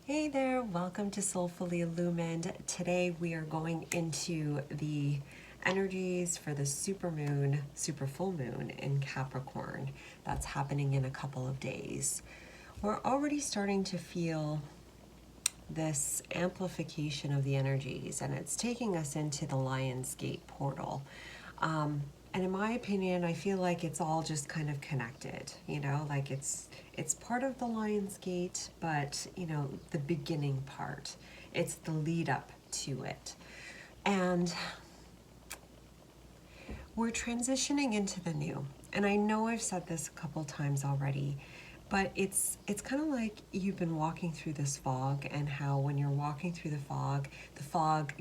Hey there, welcome to Soulfully Illumined. Today we are going into the energies for the supermoon, super full moon in Capricorn. That's happening in a couple of days. We're already starting to feel this amplification of the energies, and it's taking us into the Lion's Gate portal. And in my opinion, I feel like it's all just kind of connected, like it's part of the Lion's Gate, but the beginning part. It's the lead up to it. And we're transitioning into the new. And I know I've said this a couple times already, but it's kind of like you've been walking through this fog, and how when you're walking through the fog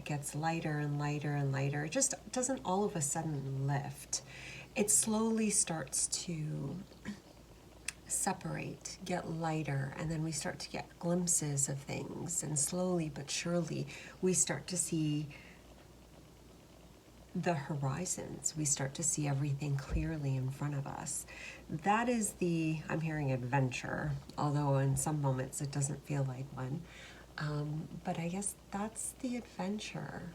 gets lighter and lighter and lighter. It just doesn't all of a sudden lift. It slowly starts to separate, get lighter, and then we start to get glimpses of things, and slowly but surely we start to see the horizons. We start to see everything clearly in front of us. That is I'm hearing adventure, although in some moments it doesn't feel like one. But I guess that's the adventure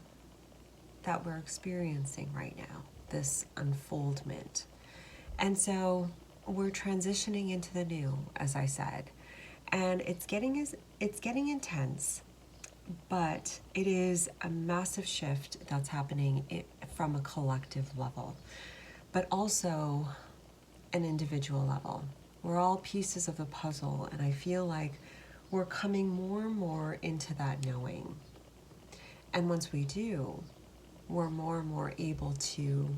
that we're experiencing right now, this unfoldment. And so we're transitioning into the new, as I said, and it's getting intense, but it is a massive shift that's happening from a collective level, but also an individual level. We're all pieces of the puzzle, and I feel like we're coming more and more into that knowing. And once we do, we're more and more able to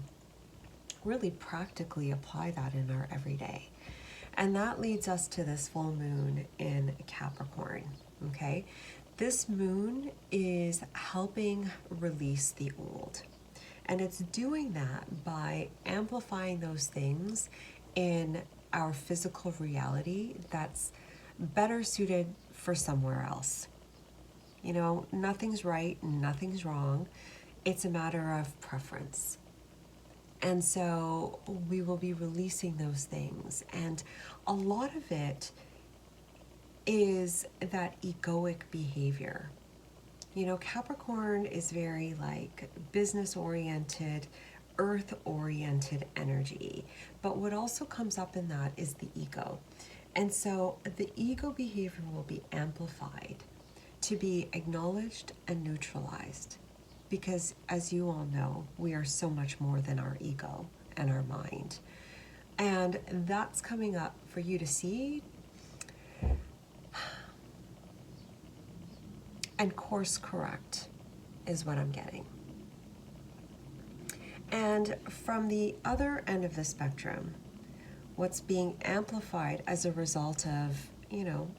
really practically apply that in our everyday. And that leads us to this full moon in Capricorn, okay? This moon is helping release the old. And it's doing that by amplifying those things in our physical reality that's better suited for somewhere else. Nothing's right, nothing's wrong. It's a matter of preference. And so we will be releasing those things. And a lot of it is that egoic behavior. Capricorn is very like business-oriented, earth-oriented energy. But what also comes up in that is the ego. And so the ego behavior will be amplified to be acknowledged and neutralized. Because as you all know, we are so much more than our ego and our mind. And that's coming up for you to see and course correct is what I'm getting. And from the other end of the spectrum, what's being amplified as a result of,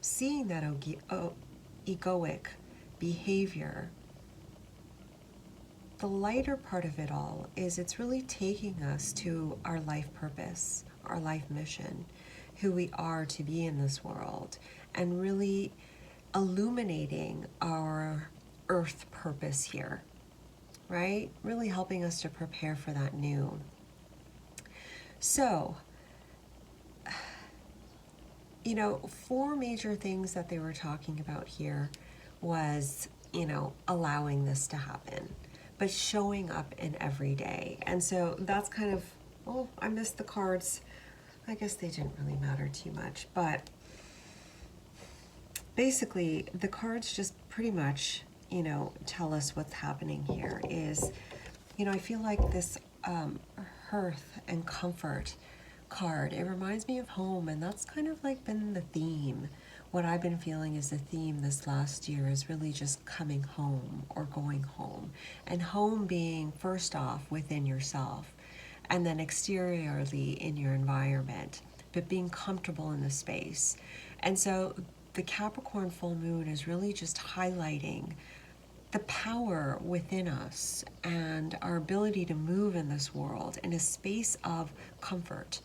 seeing that egoic behavior, the lighter part of it all is it's really taking us to our life purpose, our life mission, who we are to be in this world, and really illuminating our earth purpose here, right? Really helping us to prepare for that new. So, 4 major things that they were talking about here was, allowing this to happen, but showing up in every day. And so that's kind of, I missed the cards. I guess they didn't really matter too much, but basically the cards just pretty much, tell us what's happening here is, I feel like this hearth and comfort card, it reminds me of home, and that's kind of like been the theme. What I've been feeling is the theme this last year is really just coming home or going home. And home being first off within yourself, and then exteriorly in your environment, but being comfortable in the space. And so the Capricorn full moon is really just highlighting the power within us and our ability to move in this world in a space of comfort,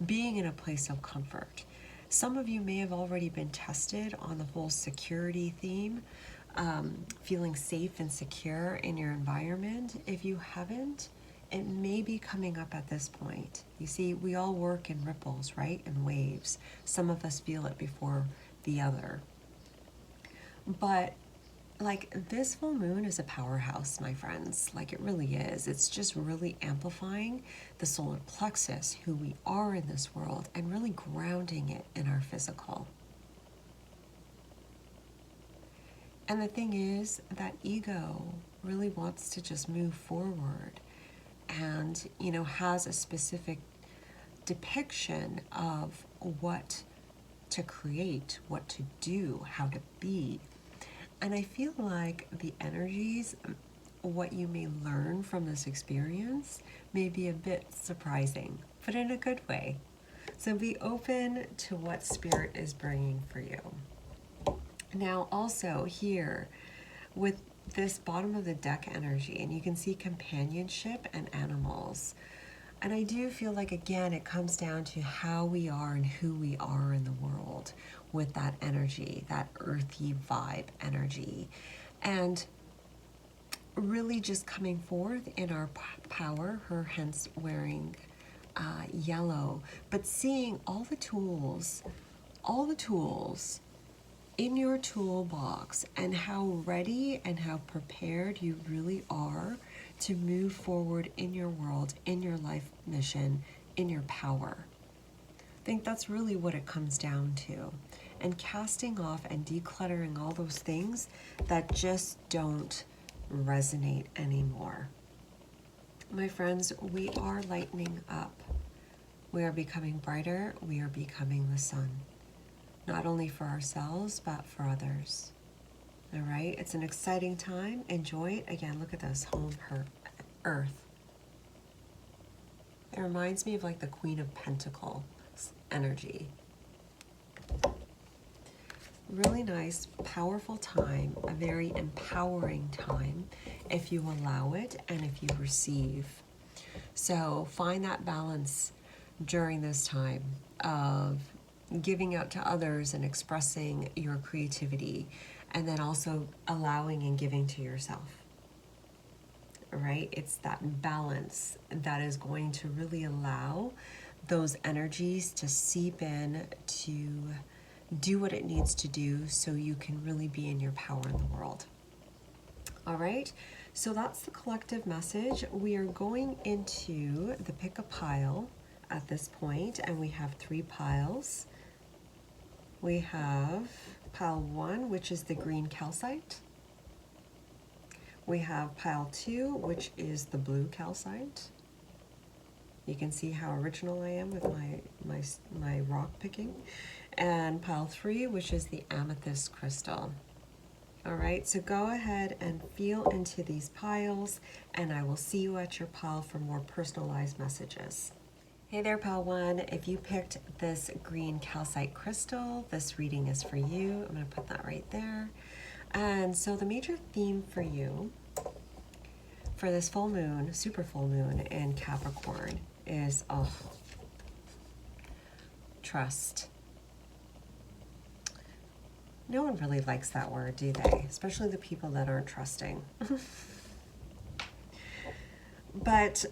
being in a place of comfort. Some of you may have already been tested on the whole security theme, feeling safe and secure in your environment. If you haven't, it may be coming up at this point. You see, we all work in ripples, right? In waves. Some of us feel it before the other. But like this full moon is a powerhouse, my friends. Like it really is. It's just really amplifying the solar plexus, who we are in this world, and really grounding it in our physical. And the thing is that ego really wants to just move forward and, you know, has a specific depiction of what to create, what to do, how to be. And I feel like the energies, what you may learn from this experience, may be a bit surprising, but in a good way. So be open to what Spirit is bringing for you. Now also here with this bottom of the deck energy, and you can see companionship and animals. And I do feel like, again, it comes down to how we are and who we are in the world with that energy, that earthy vibe energy. And really just coming forth in our power, her hence wearing yellow, but seeing all the tools in your toolbox and how ready and how prepared you really are to move forward in your world, in your life mission, in your power. I think that's really what it comes down to. And casting off and decluttering all those things that just don't resonate anymore. My friends, we are lightening up. We are becoming brighter. We are becoming the sun. Not only for ourselves, but for others. All right, it's an exciting time. Enjoy it. Again, look at this, home, her, earth. It reminds me of like the Queen of Pentacles energy. Really nice, powerful time, a very empowering time if you allow it and if you receive. So find that balance during this time of giving out to others and expressing your creativity, and then also allowing and giving to yourself. Right? It's that balance that is going to really allow those energies to seep in to do what it needs to do so you can really be in your power in the world. All right, so that's the collective message. We are going into the pick a pile at this point, and we have 3 piles. We have pile 1, which is the green calcite. We have pile 2, which is the blue calcite. You can see how original I am with my rock picking. And pile 3, which is the amethyst crystal. All right, so go ahead and feel into these piles, and I will see you at your pile for more personalized messages. Hey there, pile 1. If you picked this green calcite crystal, this reading is for you. I'm going to put that right there. And so the major theme for you for this full moon, super full moon in Capricorn is trust. No one really likes that word, do they? Especially the people that aren't trusting. But,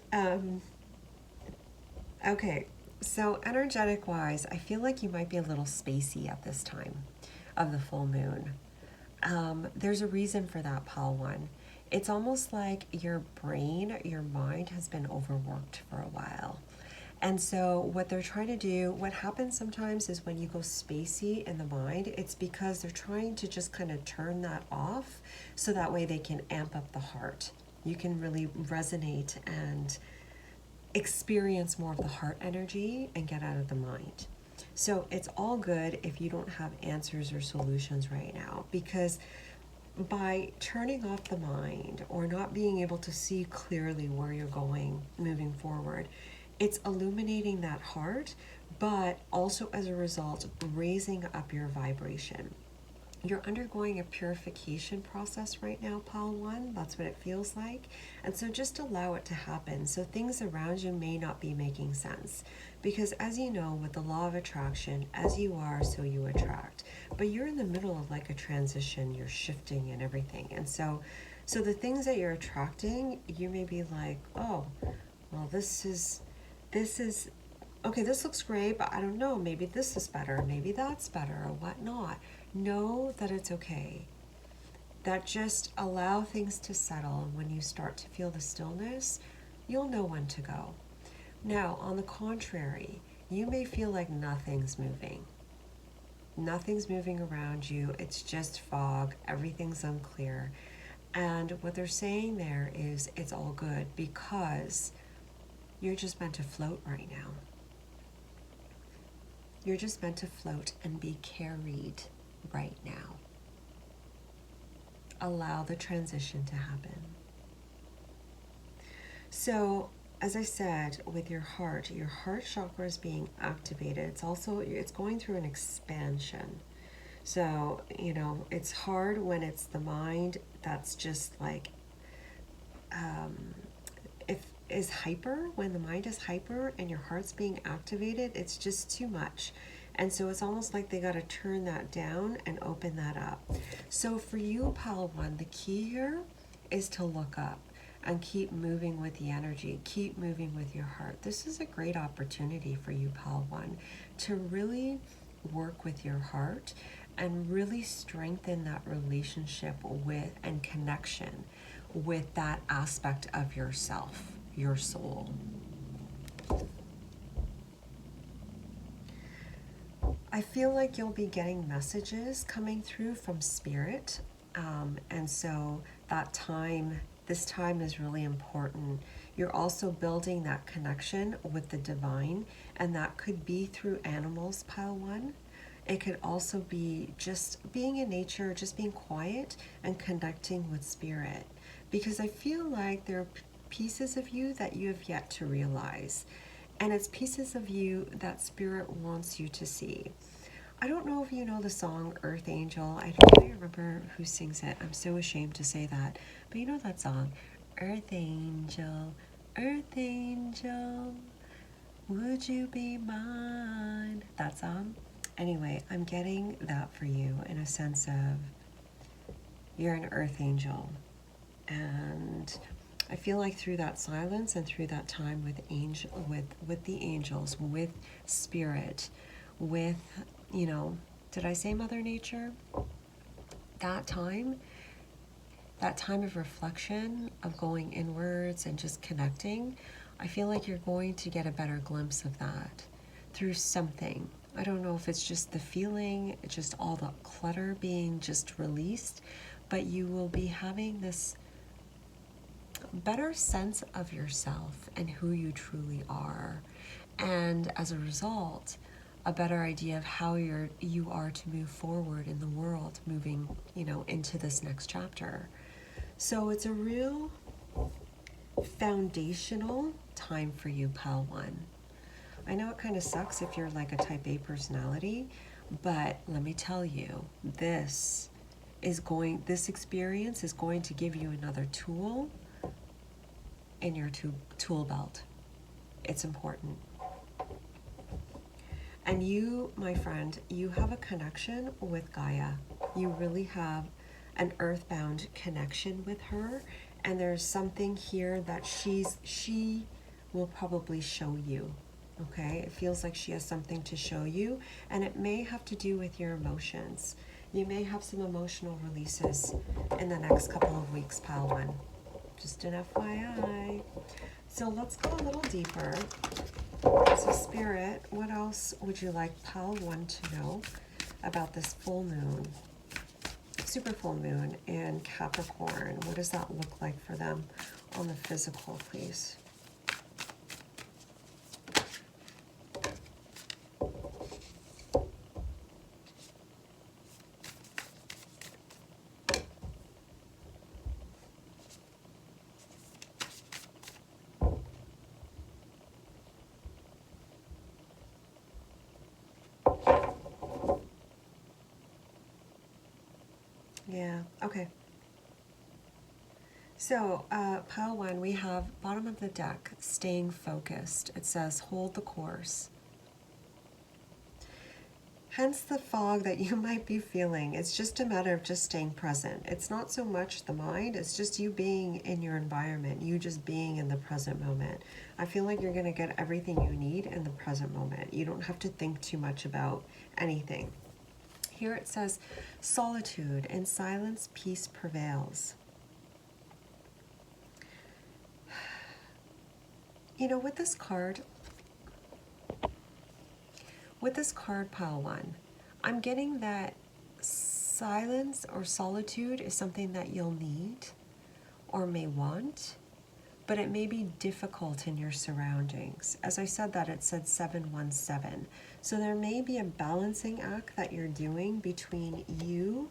okay, so energetic wise, I feel like you might be a little spacey at this time of the full moon. There's a reason for that, pile 1. It's almost like your brain, your mind has been overworked for a while. And so what they're trying to do, what happens sometimes is when you go spacey in the mind, it's because they're trying to just kind of turn that off so that way they can amp up the heart. You can really resonate and experience more of the heart energy and get out of the mind. So it's all good if you don't have answers or solutions right now, because by turning off the mind or not being able to see clearly where you're going moving forward, it's illuminating that heart, but also as a result, raising up your vibration. You're undergoing a purification process right now, pile 1. That's what it feels like. And so just allow it to happen. So things around you may not be making sense. Because as you know, with the law of attraction, as you are, so you attract. But you're in the middle of like a transition. You're shifting and everything. And so the things that you're attracting, you may be like, oh, well, this is, okay, this looks great, but I don't know, maybe this is better, maybe that's better, or whatnot. Know that it's okay. that just allow things to settle. And when you start to feel the stillness, you'll know when to go. Now, on the contrary, you may feel like nothing's moving. Nothing's moving around you. It's just fog. Everything's unclear. And what they're saying there is it's all good because you're just meant to float right now. You're just meant to float and be carried right now. Allow the transition to happen. So, as I said, with your heart chakra is being activated. It's going through an expansion. So, it's hard when it's the mind that's just like, when the mind is hyper and your heart's being activated, it's just too much. And so it's almost like they got to turn that down and open that up. So for you, Pal 1, the key here is to look up and keep moving with the energy, keep moving with your heart. This is a great opportunity for you, Pal 1, to really work with your heart and really strengthen that relationship with and connection with that aspect of yourself, your soul. I feel like you'll be getting messages coming through from Spirit, and so this time is really important. You're also building that connection with the divine, and that could be through animals, Pile 1. It could also be just being in nature, just being quiet and connecting with Spirit, because I feel like there are pieces of you that you have yet to realize. And it's pieces of you that Spirit wants you to see. I don't know if you know the song Earth Angel. I don't really remember who sings it. I'm so ashamed to say that. But you know that song? Earth Angel, Earth Angel, would you be mine? That song? Anyway, I'm getting that for you in a sense of you're an Earth Angel. And I feel like through that silence and through that time with the angels, with Spirit, with, did I say Mother Nature? That time of reflection, of going inwards and just connecting, I feel like you're going to get a better glimpse of that through something. I don't know if it's just the feeling, just all the clutter being just released, but you will be having this better sense of yourself and who you truly are, and as a result a better idea of how you are to move forward in the world, moving into this next chapter. So it's a real foundational time for you, Pal 1. I know it kind of sucks if you're like a type A personality, but let me tell you, this experience is going to give you another tool in your tool belt. It's important. And you, my friend, you have a connection with Gaia. You really have an earthbound connection with her, and there's something here that she will probably show you. Okay? It feels like she has something to show you, and it may have to do with your emotions. You may have some emotional releases in the next couple of weeks, Pal 1. Just an FYI. So let's go a little deeper. So Spirit, what else would you like Pal 1 to know about this full moon, super full moon in Capricorn? What does that look like for them on the physical, please? Yeah, okay. So, pile 1, we have bottom of the deck, staying focused. It says, hold the course. Hence the fog that you might be feeling. It's just a matter of just staying present. It's not so much the mind, it's just you being in your environment, you just being in the present moment. I feel like you're going to get everything you need in the present moment. You don't have to think too much about anything. Here it says, solitude and silence, peace prevails. You know, with this card, pile one, I'm getting that silence or solitude is something that you'll need or may want, but it may be difficult in your surroundings. As I said that, it said 717. So there may be a balancing act that you're doing between you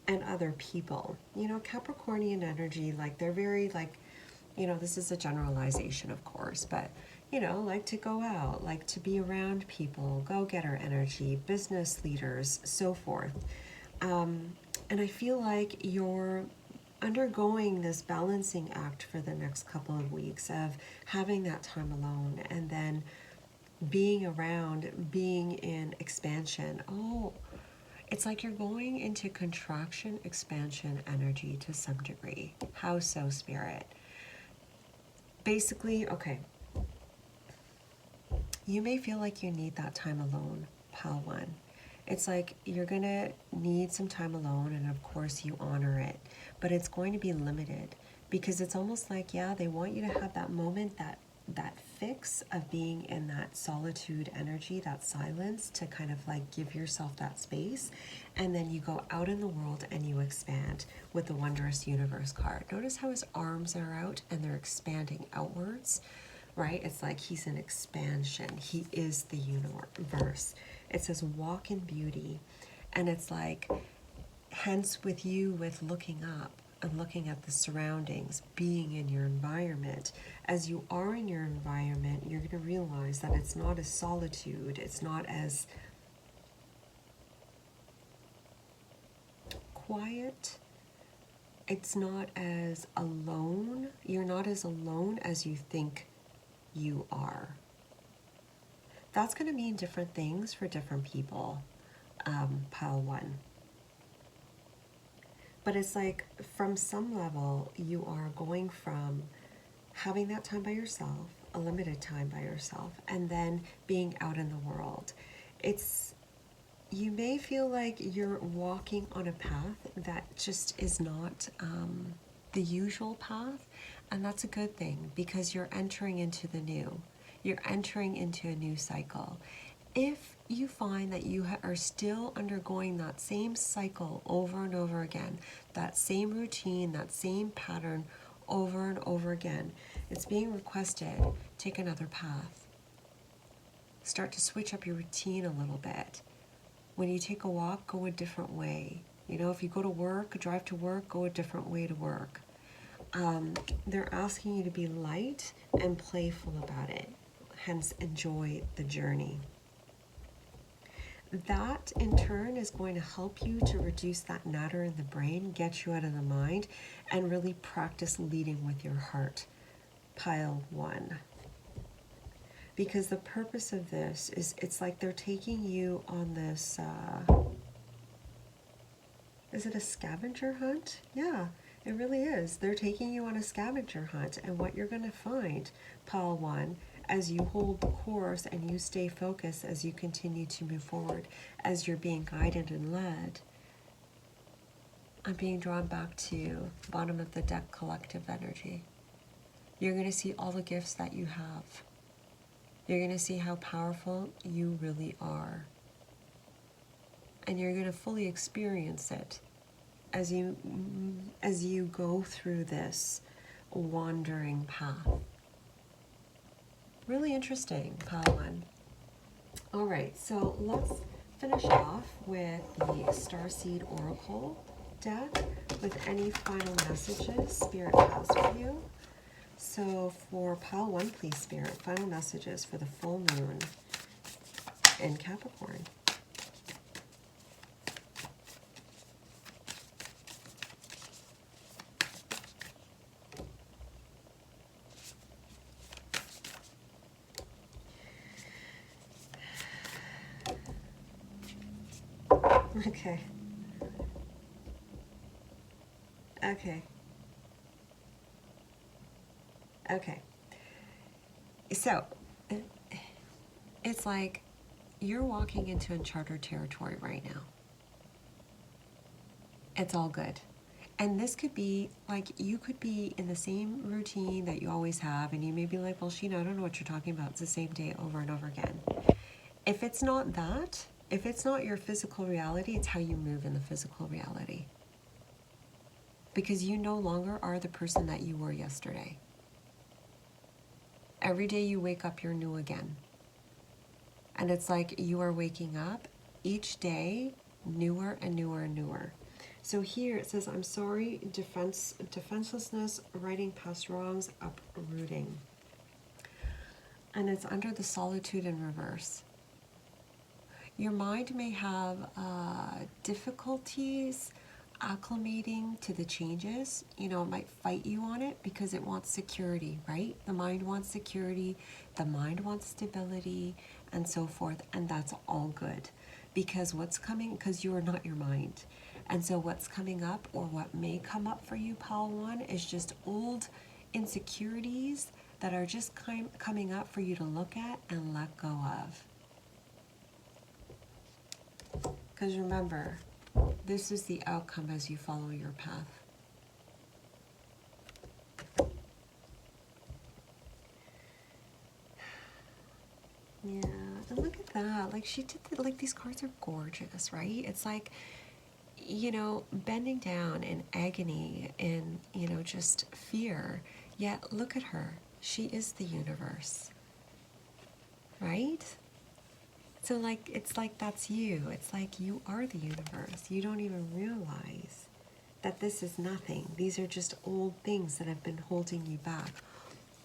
and other people. You know, Capricornian energy, like they're very like, you know, this is a generalization, of course, but you know, like to go out, like to be around people, go-getter energy, business leaders, so forth. And I feel like you're undergoing this balancing act for the next couple of weeks of having that time alone and then being around, being in expansion. Oh, it's like you're going into contraction, expansion energy to some degree. How so, Spirit? Basically, okay, you may feel like you need that time alone, pile one. It's like you're gonna need some time alone, and of course you honor it, but it's going to be limited because it's almost like, yeah, they want you to have that moment, that fix of being in that solitude energy, that silence, to kind of like give yourself that space, and then you go out in the world and you expand with the Wondrous Universe card. Notice how his arms are out and they're expanding outwards, right? It's like he's in expansion. He is the universe. It says walk in beauty, and it's like, hence with you, with looking up and looking at the surroundings, being in your environment. As you are in your environment, you're going to realize that it's not as solitude, it's not as quiet, it's not as alone. You're not as alone as you think you are. That's going to mean different things for different people, pile one. But it's like, from some level, you are going from having that time by yourself, a limited time by yourself, and then being out in the world. You may feel like you're walking on a path that just is not the usual path, and that's a good thing because you're entering into the new. You're entering into a new cycle. If you find that you are still undergoing that same cycle over and over again, that same routine, that same pattern over and over again, it's being requested, take another path. Start to switch up your routine a little bit. When you take a walk, go a different way. You know, if you go to work, drive to work, go a different way to work. They're asking you to be light and playful about it, hence enjoy the journey. That in turn is going to help you to reduce that natter in the brain, get you out of the mind, and really practice leading with your heart, pile one. Because the purpose of this is, it's like they're taking you on this, is it a scavenger hunt? Yeah, it really is. They're taking you on a scavenger hunt, and what you're going to find, pile one, as you hold the course and you stay focused, as you continue to move forward, as you're being guided and led. I'm being drawn back to bottom of the deck, collective energy. You're going to see all the gifts that you have. You're going to see how powerful you really are. And you're going to fully experience it as you go through this wandering path. Really interesting, pile one. All right, so let's finish off with the Starseed Oracle deck with any final messages Spirit has for you. So for pile one, please, Spirit, final messages for the full moon in Capricorn. Okay. Okay. Okay. So, it's like you're walking into uncharted territory right now. It's all good. And this could be like, you could be in the same routine that you always have, and you may be like, well, Sheena, I don't know what you're talking about. It's the same day over and over again. If it's not that, if it's not your physical reality, it's how you move in the physical reality. Because you no longer are the person that you were yesterday. Every day you wake up, you're new again. And it's like you are waking up each day newer and newer and newer. So here it says, I'm sorry, defenselessness, writing past wrongs, uprooting. And it's under the solitude in reverse. Your mind may have difficulties acclimating to the changes. You know, it might fight you on it because it wants security, right? The mind wants security, the mind wants stability, and so forth. And that's all good. Because what's coming, because you are not your mind. And so what's coming up, or what may come up for you, Pal 1, is just old insecurities that are just coming up for you to look at and let go of. Because remember, this is the outcome as you follow your path. Yeah, and look at that. Like, she did, like, these cards are gorgeous, right? It's like, you know, bending down in agony, in, you know, just fear. Yet, look at her. She is the universe, right? So, like, it's like that's you. It's like you are the universe. You don't even realize that this is nothing. These are just old things that have been holding you back.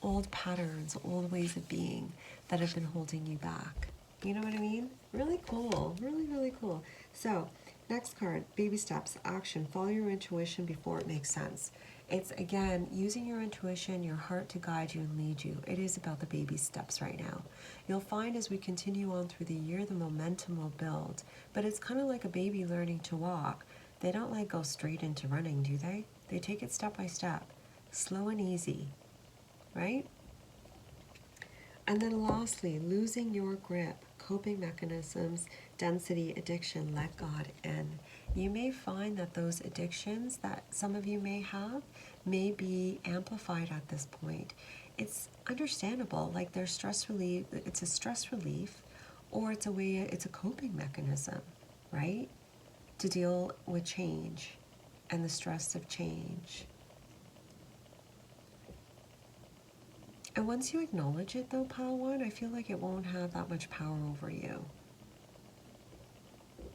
Old patterns, old ways of being that have been holding you back. You know what I mean? Really cool. Really, really cool. So, next card, baby steps, action. Follow your intuition before it makes sense. It's, again, using your intuition, your heart to guide you and lead you. It is about the baby steps right now. You'll find as we continue on through the year, the momentum will build. But it's kind of like a baby learning to walk. They don't like go straight into running, do they? They take it step by step, slow and easy, right? And then lastly, losing your grip, coping mechanisms, density, addiction, let God in. You may find that those addictions that some of you may have may be amplified at this point. It's understandable, like there's stress relief, it's a stress relief, or it's a way, it's a coping mechanism, right? To deal with change and the stress of change. And once you acknowledge it though, Pile 1, I feel like it won't have that much power over you.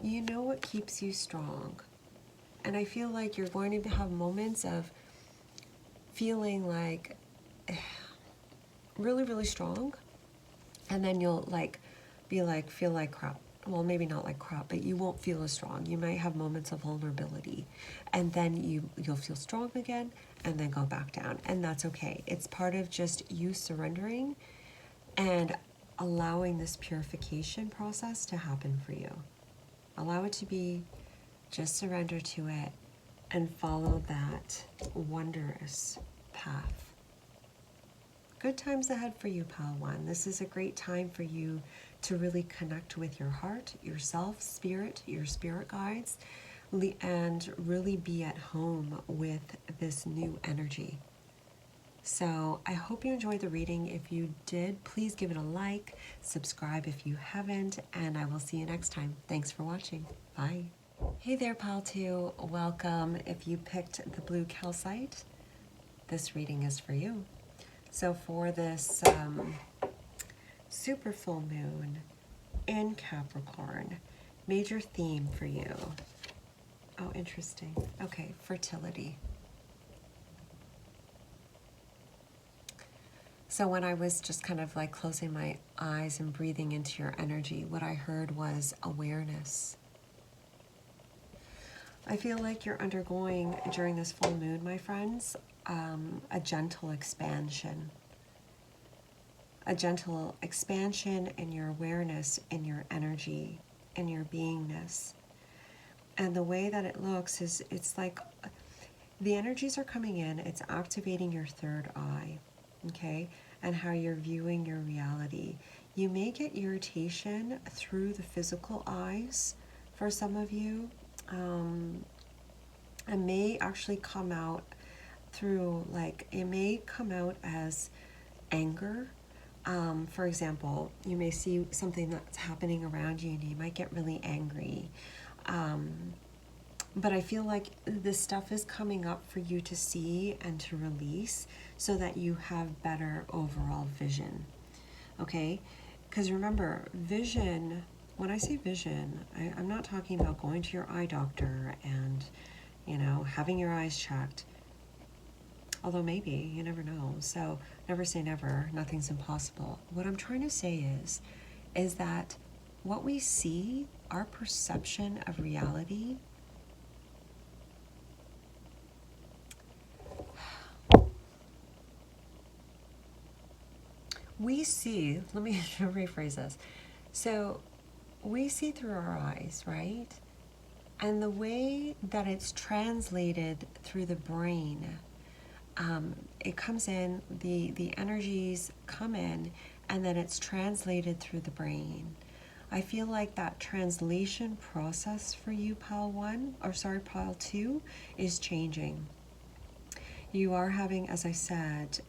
You know what keeps you strong. And I feel like you're going to have moments of feeling like really, really strong. And then you'll like be like, feel like crap. Well, maybe not like crap, but you won't feel as strong. You might have moments of vulnerability. And then you'll feel strong again and then go back down. And that's okay. It's part of just you surrendering and allowing this purification process to happen for you. Allow it to be, just surrender to it and follow that wondrous path. Good times ahead for you, Pile 1. This is a great time for you to really connect with your heart, yourself, spirit, your spirit guides, and really be at home with this new energy. So I hope you enjoyed the reading. If you did, please give it a like, subscribe if you haven't, and I will see you next time. Thanks for watching. Bye. Hey there, Pile 2. Welcome. If you picked the blue calcite, this reading is for you. So for this super full moon in Capricorn, major theme for you. Oh, interesting. Okay, fertility. So when I was just kind of like closing my eyes and breathing into your energy, what I heard was awareness. I feel like you're undergoing, during this full moon, my friends, a gentle expansion. A gentle expansion in your awareness, in your energy, in your beingness. And the way that it looks is, it's like the energies are coming in, it's activating your third eye, okay? And how you're viewing your reality. You may get irritation through the physical eyes for some of you. It may actually come out through, like, it may come out as anger. For example, you may see something that's happening around you and you might get really angry. But I feel like this stuff is coming up for you to see and to release so that you have better overall vision. Okay? Because remember, vision, when I say vision, I'm not talking about going to your eye doctor and, you know, having your eyes checked. Although maybe, you never know. So never say never, nothing's impossible. What I'm trying to say is that what we see, our perception of reality, we see, let me rephrase this. So we see through our eyes, right? And the way that it's translated through the brain, it comes in, the energies come in, and then it's translated through the brain. I feel like that translation process for you, Pile 2, is changing. You are having, as I said,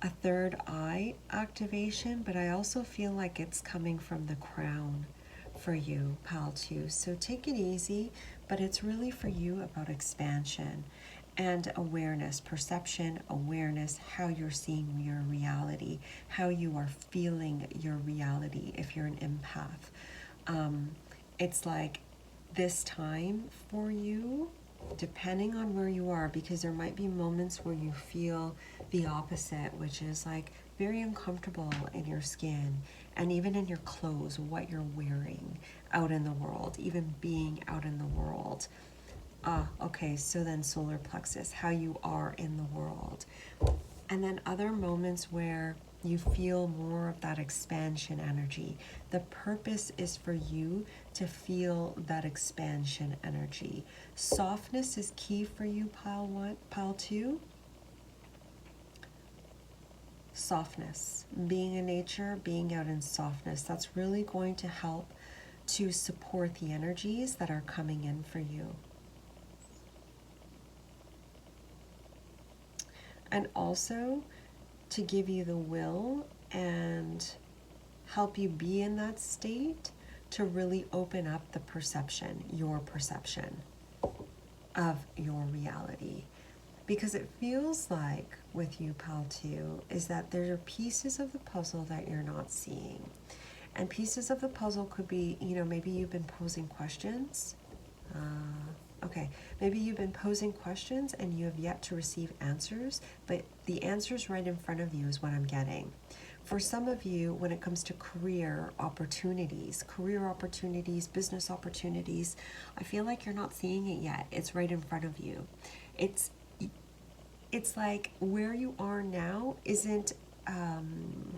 a third eye activation, but I also feel like it's coming from the crown for you, Pile 2. So take it easy, but it's really for you about expansion and awareness, perception, awareness, how you're seeing your reality, how you are feeling your reality if you're an empath. It's like this time for you, depending on where you are, because there might be moments where you feel the opposite, which is like very uncomfortable in your skin and even in your clothes, what you're wearing out in the world, even being out in the world. Okay, so then solar plexus, how you are in the world. And then other moments where you feel more of that expansion energy. The purpose is for you to feel that expansion energy. Softness is key for you, Pile 2. Softness, being in nature, being out in softness, that's really going to help to support the energies that are coming in for you. And also to give you the will and help you be in that state to really open up the perception, your perception of your reality. Because it feels like with you, Pile 2, is that there are pieces of the puzzle that you're not seeing. And pieces of the puzzle could be, you know, maybe you've been posing questions. Okay, maybe you've been posing questions and you have yet to receive answers, but the answers right in front of you is what I'm getting. For some of you, when it comes to career opportunities, business opportunities, I feel like you're not seeing it yet. It's right in front of you. It's like where you are now isn't an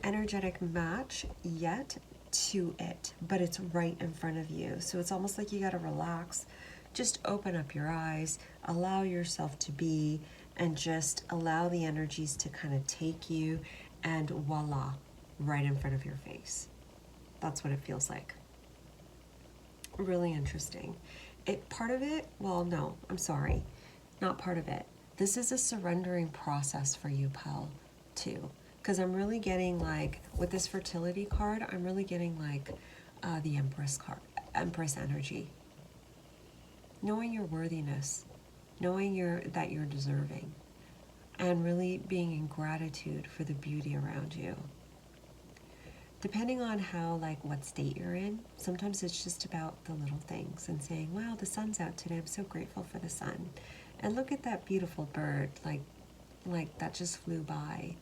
energetic match yet to it, but it's right in front of you. So it's almost like you got to relax, just open up your eyes, allow yourself to be, and just allow the energies to kind of take you, and voila, right in front of your face. That's what it feels like. Really interesting. Part of it, well, no, I'm sorry, not part of it. This is a surrendering process for you, Pal, too. Because I'm really getting, like, with this fertility card, I'm really getting, like, the Empress card, Empress energy. Knowing your worthiness, knowing that you're deserving, and really being in gratitude for the beauty around you. Depending on how, like, what state you're in, sometimes it's just about the little things and saying, wow, the sun's out today, I'm so grateful for the sun. And look at that beautiful bird, like that just flew by.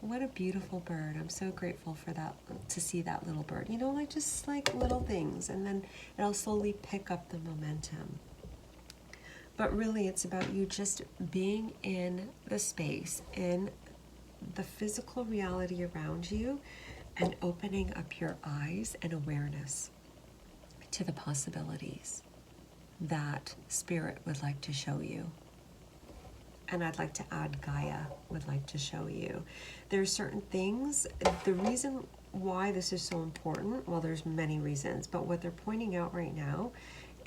What a beautiful bird. I'm so grateful for that, to see that little bird. You know, like just like little things, and then it'll slowly pick up the momentum. But really it's about you just being in the space, in the physical reality around you, and opening up your eyes and awareness to the possibilities that Spirit would like to show you. And I'd like to add Gaia would like to show you. There are certain things, the reason why this is so important, well, there's many reasons, but what they're pointing out right now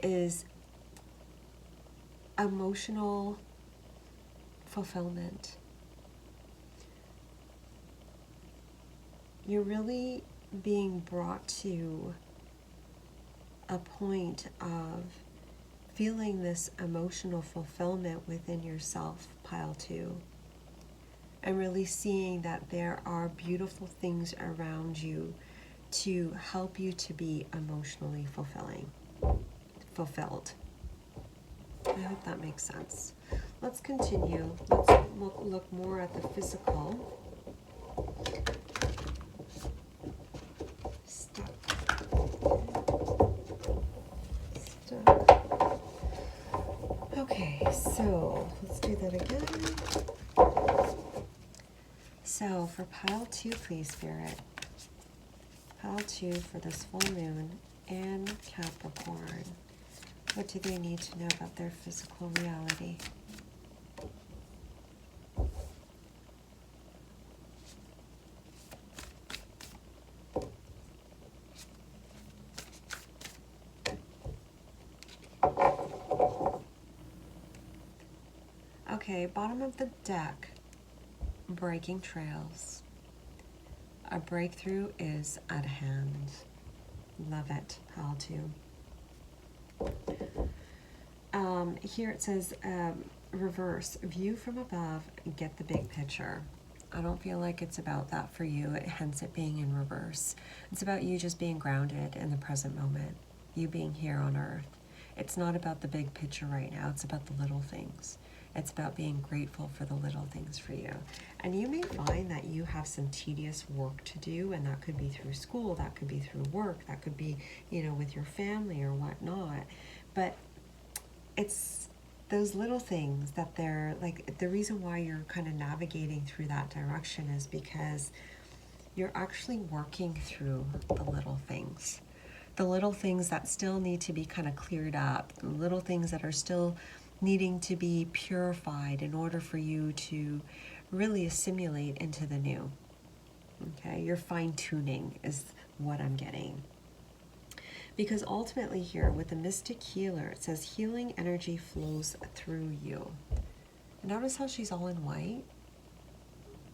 is emotional fulfillment. You're really being brought to a point of feeling this emotional fulfillment within yourself, pile 2. And really seeing that there are beautiful things around you to help you to be emotionally fulfilled. I hope that makes sense. Let's continue. Let's look more at the physical. Stuck. Okay, so let's do that again. So for pile 2, please, Spirit. Pile 2 for this full moon in Capricorn. What do they need to know about their physical reality? Okay, bottom of the deck, breaking trails. A breakthrough is at hand. Love it, pile 2. Here it says, reverse, view from above, get the big picture. I don't feel like it's about that for you, hence it being in reverse. It's about you just being grounded in the present moment, you being here on earth. It's not about the big picture right now, it's about the little things. It's about being grateful for the little things for you. And you may find that you have some tedious work to do, and that could be through school, that could be through work, that could be, you know, with your family or whatnot. But it's those little things that they're like, the reason why you're kind of navigating through that direction is because you're actually working through the little things. The little things that still need to be kind of cleared up, the little things that are still needing to be purified in order for you to really assimilate into the new. Okay, your fine-tuning is what I'm getting. Because ultimately here, with the Mystic Healer, it says healing energy flows through you. Notice how she's all in white?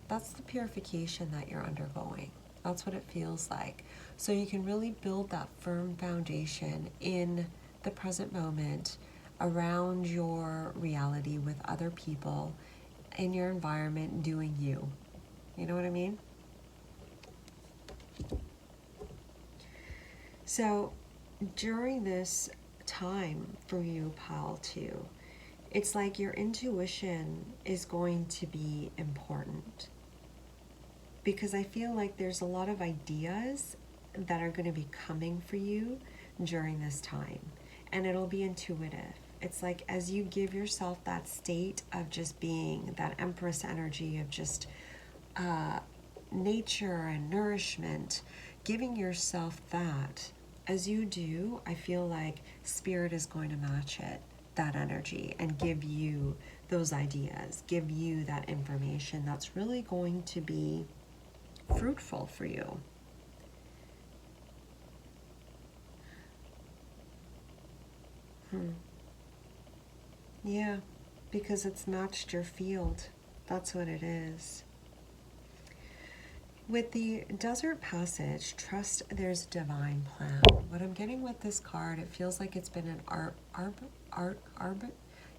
That's the purification that you're undergoing. That's what it feels like. So you can really build that firm foundation in the present moment, around your reality with other people, in your environment, doing you. You know what I mean? So during this time for you, pile 2, it's like your intuition is going to be important. Because I feel like there's a lot of ideas that are going to be coming for you during this time. And it'll be intuitive. It's like as you give yourself that state of just being, that Empress energy of just nature and nourishment, giving yourself that, as you do, I feel like Spirit is going to match it, that energy, and give you those ideas, give you that information that's really going to be fruitful for you. Yeah, because it's matched your field. That's what it is. With the Desert Passage, trust there's a divine plan. What I'm getting with this card, it feels like it's been an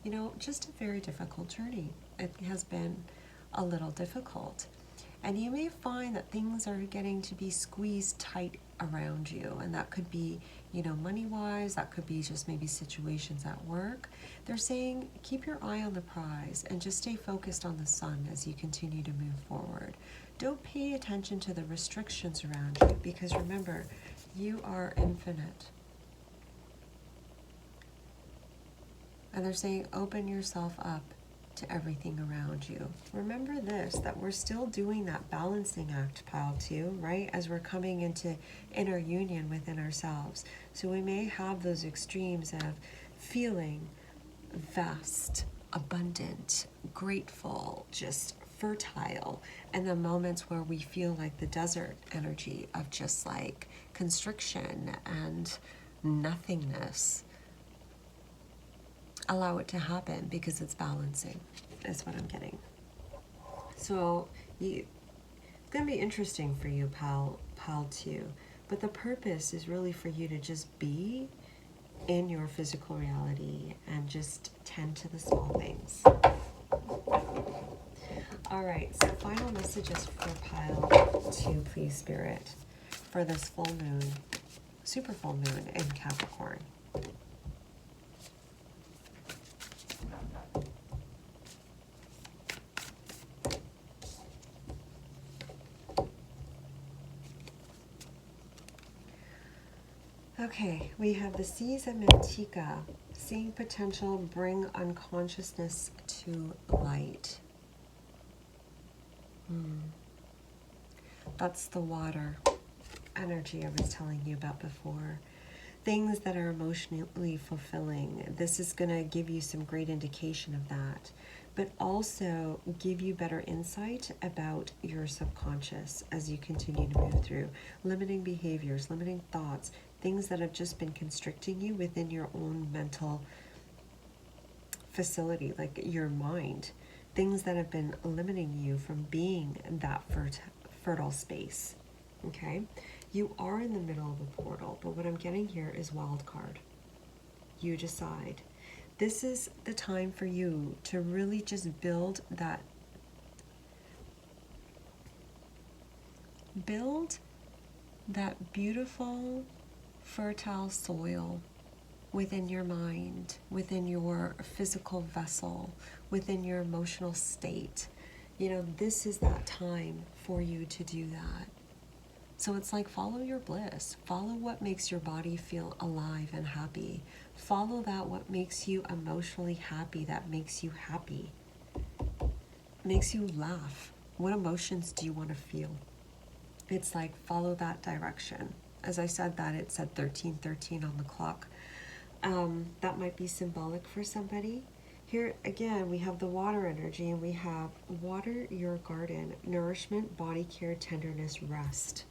you know, just a very difficult journey. It has been a little difficult. And you may find that things are getting to be squeezed tight around you. And that could be, you know, money-wise, that could be just maybe situations at work. They're saying, keep your eye on the prize and just stay focused on the sun as you continue to move forward. Don't pay attention to the restrictions around you, because remember, you are infinite. And they're saying, open yourself up to everything around you. Remember this, that we're still doing that balancing act, pile 2, right? As we're coming into inner union within ourselves. So we may have those extremes of feeling vast, abundant, grateful, just fertile, and the moments where we feel like the desert energy of just like constriction and nothingness. allow it to happen because it's balancing, is what I'm getting. So it's going to be interesting for you, pile 2. But the purpose is really for you to just be in your physical reality and just tend to the small things. All right, so final messages for pile 2, please, Spirit, for this full moon, super full moon in Capricorn. Okay, we have the Seas of Mantica. Seeing potential, bring unconsciousness to light. That's the water energy I was telling you about before. Things that are emotionally fulfilling. This is going to give you some great indication of that, but also give you better insight about your subconscious as you continue to move through. Limiting behaviors, limiting thoughts, things that have just been constricting you within your own mental facility, like your mind. Things that have been limiting you from being in that fertile space. Okay? You are in the middle of a portal, but what I'm getting here is wild card. You decide. This is the time for you to really just build that beautiful, fertile soil within your mind, within your physical vessel, within your emotional state. You know, this is that time for you to do that. So it's like, follow your bliss. Follow what makes your body feel alive and happy. Follow that what makes you emotionally happy, that makes you happy. Makes you laugh. What emotions do you want to feel? It's like, follow that direction. As I said that, it said 13:13 on the clock. That might be symbolic for somebody. Here again, we have the water energy, and we have water your garden, nourishment, body care, tenderness, rest.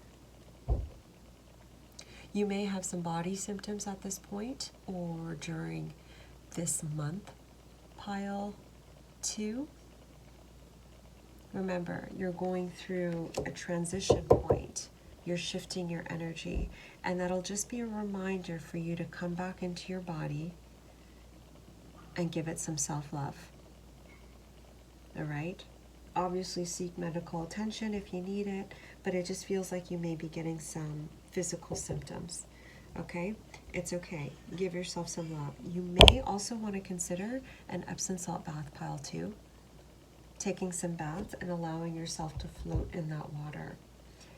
You may have some body symptoms at this point or during this month, pile 2. Remember, you're going through a transition point. You're shifting your energy, and that'll just be a reminder for you to come back into your body and give it some self-love. All right? Obviously seek medical attention if you need it, but it just feels like you may be getting some physical symptoms. Okay? It's okay. Give yourself some love. You may also want to consider an Epsom salt bath, pile 2. Taking some baths and allowing yourself to float in that water.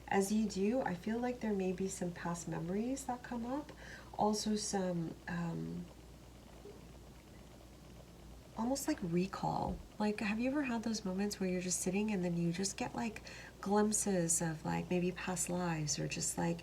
As you do, I feel like there may be some past memories that come up. Also some almost like recall. Like, have you ever had those moments where you're just sitting and then you just get like glimpses of like maybe past lives, or just like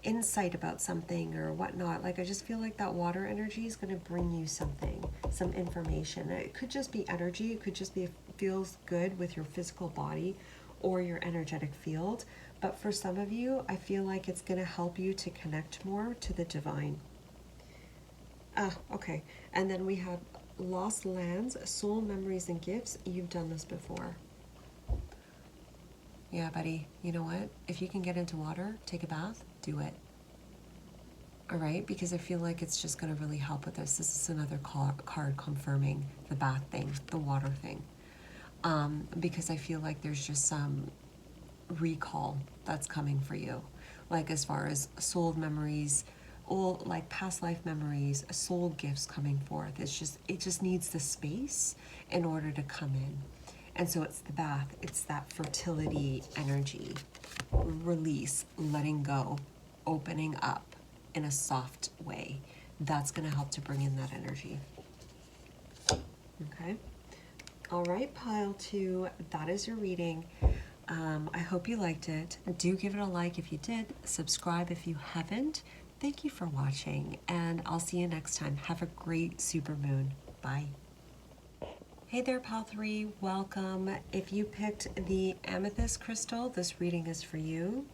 insight about something or whatnot? Like, I just feel like that water energy is going to bring you something, some information. It could just be energy. It could just be, feels good with your physical body or your energetic field. But for some of you, I feel like it's going to help you to connect more to the divine. Okay. And then we have lost lands, soul memories, and gifts. You've done this before. Yeah, buddy. You know what? If you can get into water, take a bath, do it. All right? Because I feel like it's just going to really help with this. This is another card confirming the bath thing, the water thing. Because I feel like there's just some recall that's coming for you, like as far as soul memories, all like past life memories, soul gifts coming forth. It just needs the space in order to come in. And so it's the bath, it's that fertility energy, release, letting go, opening up in a soft way. That's going to help to bring in that energy. Okay. All right, pile 2, that is your reading. I hope you liked it. Do give it a like if you did. Subscribe if you haven't. Thank you for watching, and I'll see you next time. Have a great supermoon. Bye. Hey there, pile 3. Welcome. If you picked the amethyst crystal, this reading is for you.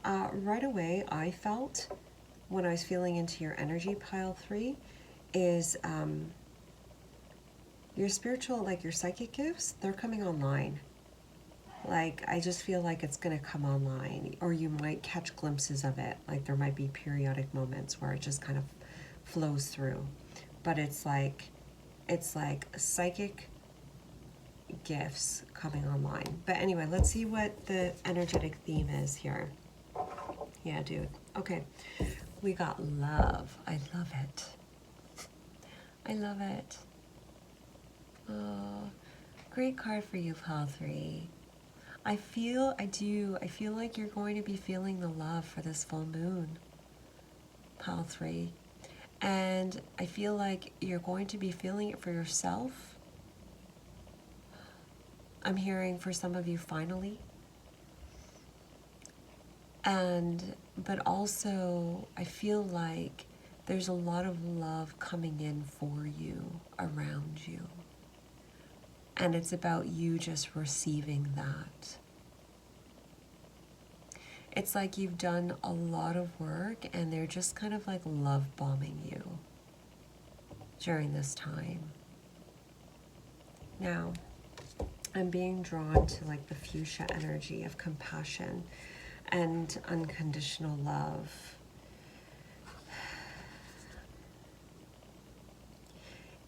Right away, I felt, when I was feeling into your energy, pile 3, is your spiritual, like your psychic gifts, they're coming online. Like, I just feel like it's going to come online, or you might catch glimpses of it. Like, there might be periodic moments where it just kind of flows through. But it's like psychic gifts coming online. But anyway, let's see what the energetic theme is here. Yeah, dude. Okay. We got love. I love it. I love it. Oh, great card for you, pile 3. I feel like you're going to be feeling the love for this full moon, pile 3. And I feel like you're going to be feeling it for yourself. I'm hearing for some of you, finally. But also, I feel like there's a lot of love coming in for you, around you. And it's about you just receiving that. It's like you've done a lot of work and they're just kind of like love bombing you during this time. Now, I'm being drawn to like the fuchsia energy of compassion and unconditional love.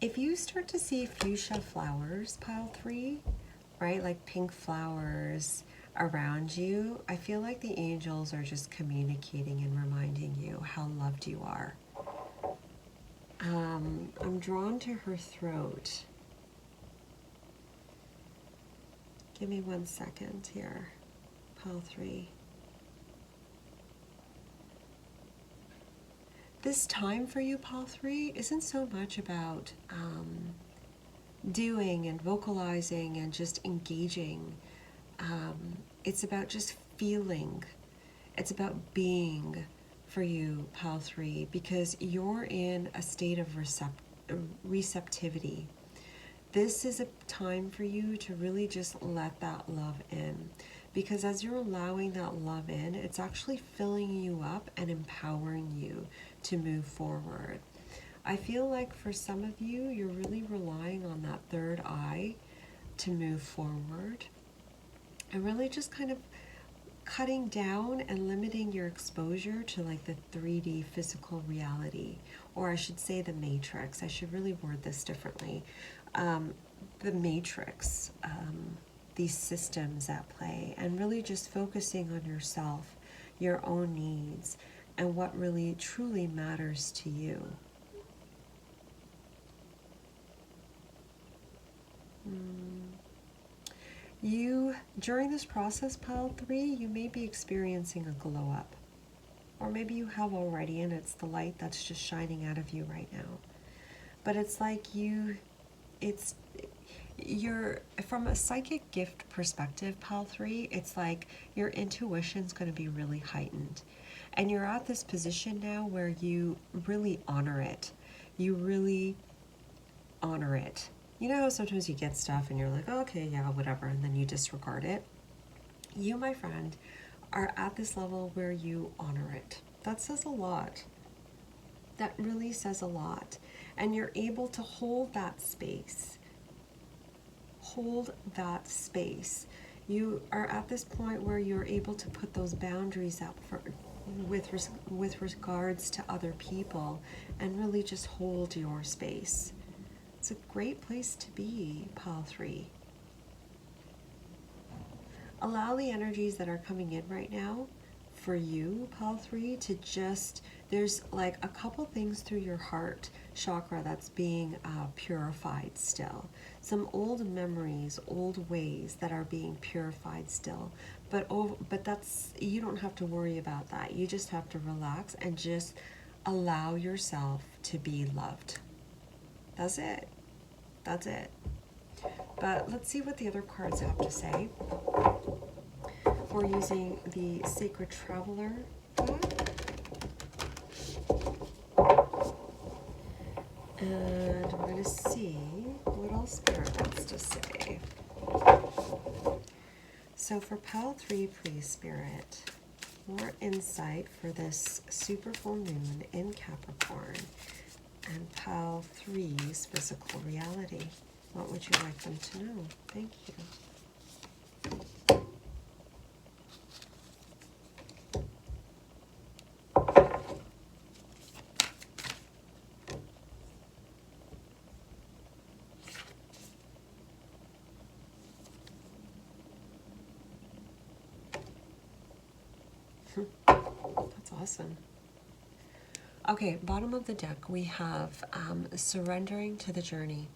If you start to see fuchsia flowers, pile 3, right, like pink flowers around you, I feel like the angels are just communicating and reminding you how loved you are. I'm drawn to her throat. Give me 1 second here, pile 3. This time for you, pile 3, isn't so much about doing and vocalizing and just engaging. It's about just feeling. It's about being for you, pile 3, because you're in a state of receptivity. This is a time for you to really just let that love in. Because as you're allowing that love in, it's actually filling you up and empowering you to move forward. I feel like for some of you, you're really relying on that third eye to move forward. And really just kind of cutting down and limiting your exposure to like the 3D physical reality. Or I should say the matrix. I should really word this differently. The matrix. These systems at play, and really just focusing on yourself, your own needs, and what really truly matters to you. You, during this process, pile 3, you may be experiencing a glow up. Or maybe you have already, and it's the light that's just shining out of you right now. But it's like you're from a psychic gift perspective, pile 3, it's like your intuition's going to be really heightened, and you're at this position now where you really honor it. You really honor it. You know how sometimes you get stuff and you're like, oh, okay, yeah, whatever, and then you disregard it. You, my friend, are at this level where you honor it. That says a lot. That really says a lot. And you're able to hold that space. Hold that space. You are at this point where you're able to put those boundaries up with regards to other people and really just hold your space. It's a great place to be, pile 3. Allow the energies that are coming in right now for you, pile 3, to just, there's like a couple things through your heart chakra that's being purified still. Some old memories, old ways that are being purified still. But that's, you don't have to worry about that. You just have to relax and just allow yourself to be loved. That's it. That's it. But let's see what the other cards have to say. We're using the Sacred Traveler deck. And we're going to see what all Spirit has to say. So for pile 3, please, Spirit, more insight for this super full moon in Capricorn. And pile 3's physical reality. What would you like them to know? Thank you. That's awesome. Okay, bottom of the deck, we have surrendering to the journey.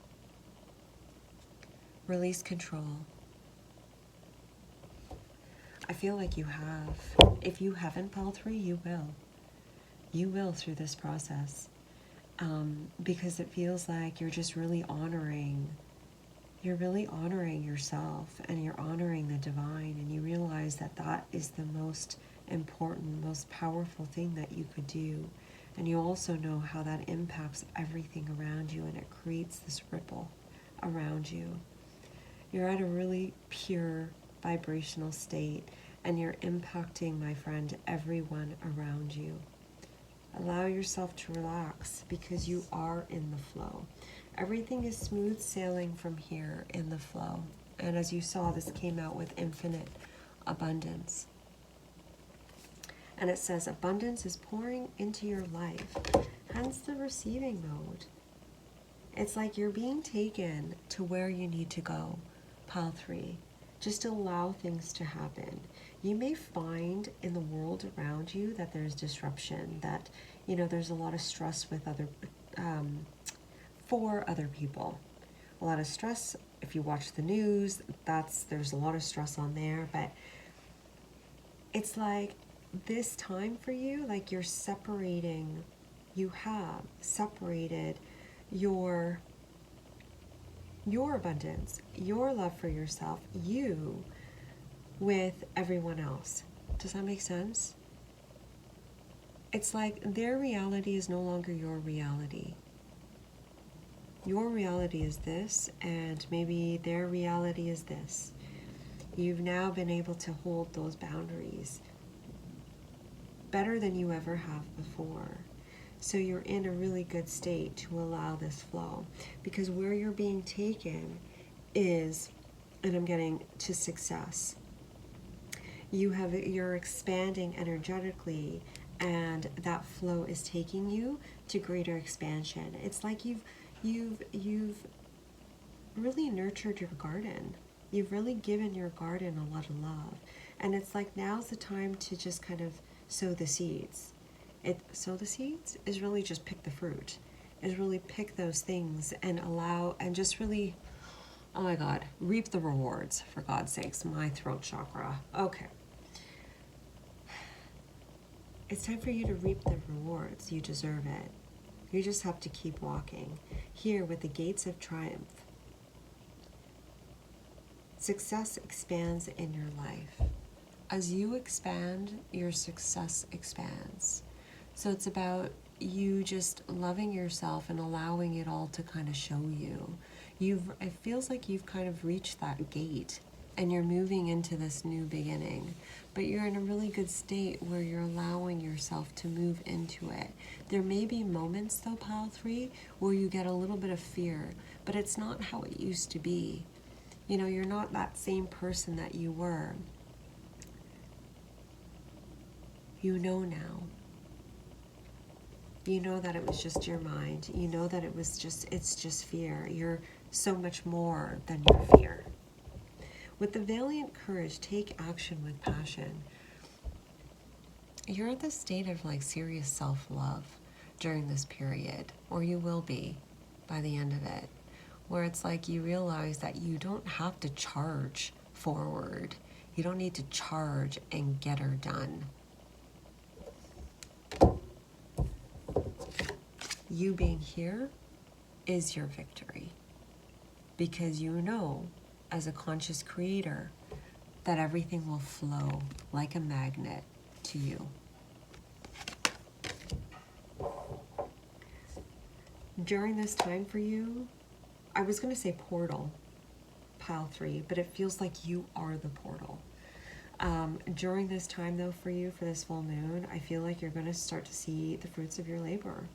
Release control. I feel like you have. If you haven't, pile 3, you will. You will through this process. Because it feels like you're just really honoring. You're really honoring yourself, and you're honoring the divine, and you realize that that is the most important, most powerful thing that you could do. And you also know how that impacts everything around you, and it creates this ripple around you. You're at a really pure vibrational state, and you're impacting, my friend, everyone around you. Allow yourself to relax, because you are in the flow. Everything is smooth sailing from here in the flow. And as you saw, this came out with infinite abundance. And it says, abundance is pouring into your life, hence the receiving mode. It's like you're being taken to where you need to go, pile 3. Just allow things to happen. You may find in the world around you that there's disruption, that, you know, there's a lot of stress with for other people. A lot of stress, if you watch the news, there's a lot of stress on there, but it's like this time for you, like you're separating, you have separated your abundance, your love for yourself, you, with everyone else. Does that make sense? It's like their reality is no longer your reality. Your reality is this, and maybe their reality is this. You've now been able to hold those boundaries better than you ever have before. So you're in a really good state to allow this flow, because where you're being taken is, and I'm getting to success. You're expanding energetically, and that flow is taking you to greater expansion. It's like you've really nurtured your garden. You've really given your garden a lot of love. And it's like now's the time to just kind of sow the seeds. Sow the seeds is really just pick the fruit. Is really pick those things and allow, and just really, oh my God, reap the rewards, for God's sakes, my throat chakra. Okay. It's time for you to reap the rewards. You deserve it. You just have to keep walking. Here with the gates of triumph. Success expands in your life. As you expand, your success expands. So it's about you just loving yourself and allowing it all to kind of show you. It feels like you've kind of reached that gate, and you're moving into this new beginning. But you're in a really good state where you're allowing yourself to move into it. There may be moments, though, pile 3, where you get a little bit of fear, but it's not how it used to be. You know, you're not that same person that you were. You know now. You know that it was just your mind. You know that it's just fear. You're so much more than your fear. With the valiant courage, take action with passion. You're at the state of like serious self-love during this period, or you will be by the end of it, where it's like you realize that you don't have to charge forward. You don't need to charge and get her done. You being here is your victory, because you know, as a conscious creator, that everything will flow like a magnet to you. During this time for you, I was going to say portal, pile 3, but it feels like you are the portal. During this time, though, for you, for this full moon, I feel like you're going to start to see the fruits of your labor.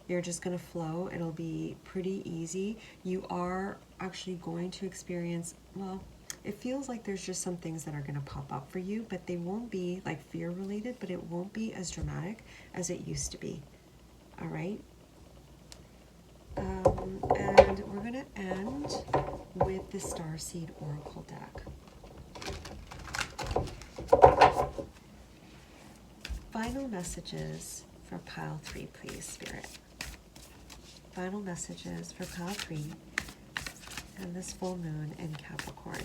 You're just going to flow. It'll be pretty easy. You are actually going to experience, well, it feels like there's just some things that are going to pop up for you, but they won't be like fear related, but it won't be as dramatic as it used to be. All right. And we're going to end with the Starseed Oracle deck. Final messages for pile 3, please, Spirit. Final messages for pile 3 and this full moon in Capricorn.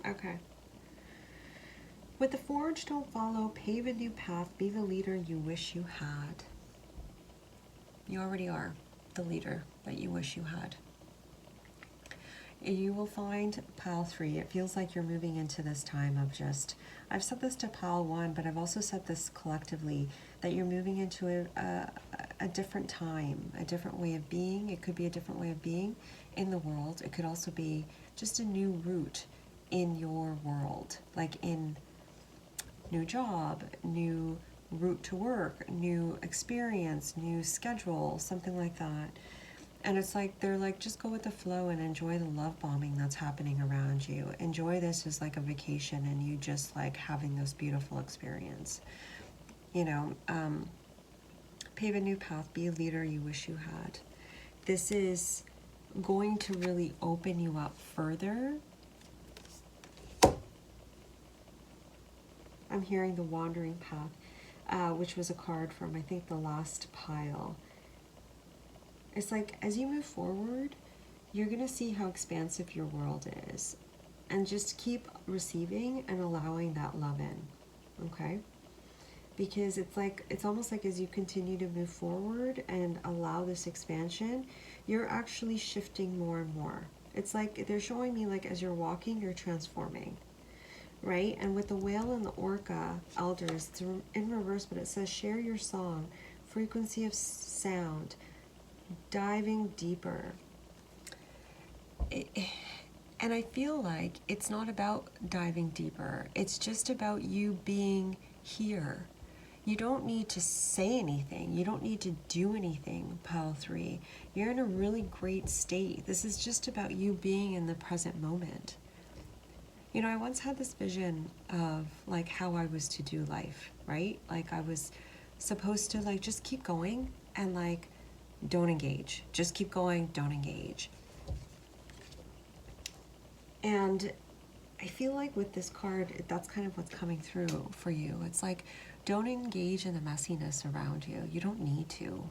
Okay. With the forge, don't follow, pave a new path, be the leader you wish you had. You already are the leader that you wish you had. You will find pile 3. It feels like you're moving into this time of just, I've said this to pile 1, but I've also said this collectively, that you're moving into a different time, a different way of being. It could be a different way of being in the world. It could also be just a new route in your world, like in new job, new route to work, new experience, new schedule, something like that. And it's like, they're like, just go with the flow and enjoy the love bombing that's happening around you. Enjoy this as like a vacation and you just like having this beautiful experience. You know, pave a new path, be a leader you wish you had. This is going to really open you up further. I'm hearing the wandering path, which was a card from, I think, the last pile. It's like, as you move forward, you're going to see how expansive your world is. And just keep receiving and allowing that love in, okay? Because it's like, it's almost like as you continue to move forward and allow this expansion, you're actually shifting more and more. It's like, they're showing me like as you're walking, you're transforming. Right? And with the whale and the orca elders, it's in reverse, but it says, share your song, frequency of sound, diving deeper. And I feel like it's not about diving deeper. It's just about you being here. You don't need to say anything. You don't need to do anything, pile 3. You're in a really great state. This is just about you being in the present moment. You know, I once had this vision of like how I was to do life, right? Like I was supposed to like just keep going and like don't engage. Just keep going, don't engage. And I feel like with this card, that's kind of what's coming through for you. It's like, don't engage in the messiness around you. You don't need to,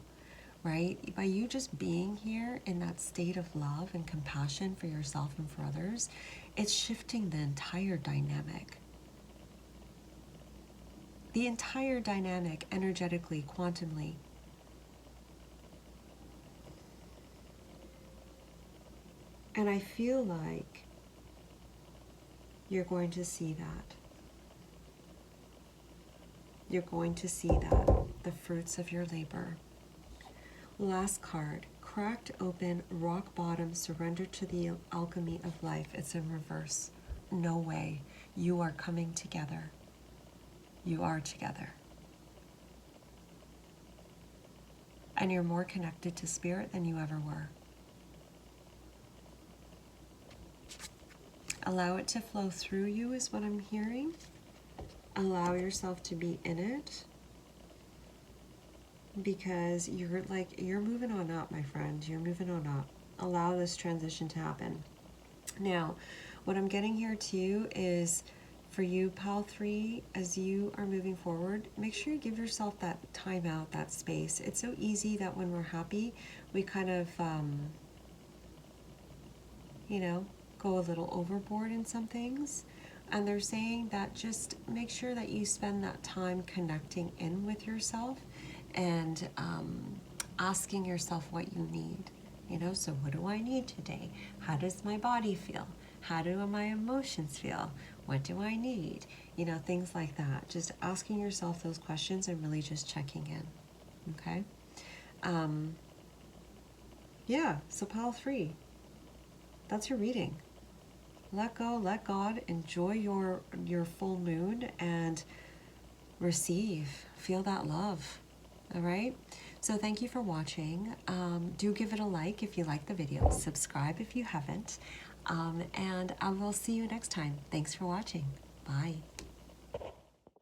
right? By you just being here in that state of love and compassion for yourself and for others, it's shifting the entire dynamic. The entire dynamic, energetically, quantumly. And I feel like you're going to see that. You're going to see that, the fruits of your labor. Last card, cracked open, rock bottom, surrender to the alchemy of life. It's in reverse. No way. You are coming together. You are together. And you're more connected to spirit than you ever were. Allow it to flow through you is what I'm hearing. Allow yourself to be in it. Because you're moving on up, my friend. You're moving on up. Allow this transition to happen. Now, what I'm getting here too is for you, pile 3, as you are moving forward, make sure you give yourself that time out, that space. It's so easy that when we're happy, we kind of, you know, go a little overboard in some things. And they're saying that just make sure that you spend that time connecting in with yourself and asking yourself what you need. You know, so what do I need today? How does my body feel? How do my emotions feel? What do I need? You know, things like that. Just asking yourself those questions and really just checking in. Okay? Yeah, so pile 3. That's your reading. Let go, let God, enjoy your full moon and receive. Feel that love. All right? So thank you for watching. Do give it a like if you like the video. Subscribe if you haven't. And I will see you next time. Thanks for watching. Bye.